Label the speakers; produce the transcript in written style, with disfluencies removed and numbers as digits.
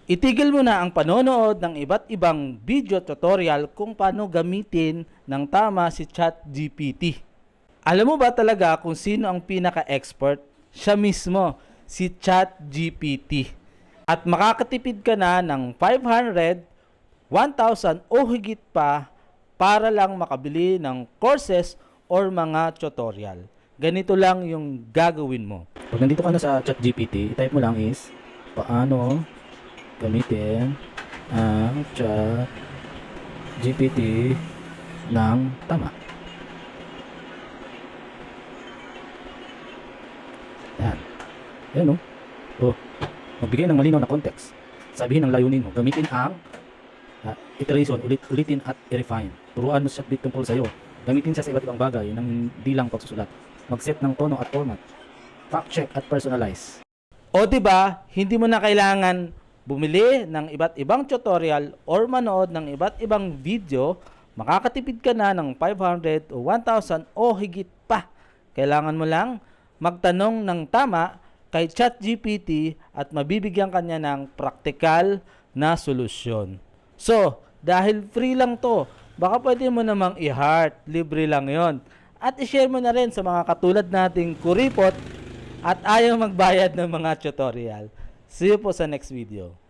Speaker 1: Itigil mo na ang panonood ng iba't ibang video tutorial kung paano gamitin ng tama si ChatGPT. Alam mo ba talaga kung sino ang pinaka-expert? Siya mismo, si ChatGPT. At makakatipid ka na ng 500, 1,000 o higit pa para lang makabili ng courses or mga tutorial. Ganito lang yung gagawin mo.
Speaker 2: Pag nandito ka na sa ChatGPT, type mo lang is paano gamitin ang ChatGPT ng tama. Yan. Yan o. Oh. Magbigay ng malinaw na context. Sabihin ang layunin mo. Gamitin ang iteration, ulitin at i-refine. Turuan mo siya tungkol sa'yo. Gamitin siya sa iba't ibang bagay ng hindi lang pagsusulat. Mag-set ng tono at format. Fact check at personalize.
Speaker 1: O diba, hindi mo na kailangan bumili ng iba't ibang tutorial or manood ng iba't ibang video, makakatipid ka na ng 500 o 1,000 o higit pa. Kailangan mo lang magtanong ng tama kay ChatGPT at mabibigyan ka niya ng praktikal na solusyon. So, dahil free lang to, baka pwede mo namang i-heart, libre lang yon. At i-share mo na rin sa mga katulad nating kuripot at ayaw magbayad ng mga tutorial. See you po sa next video.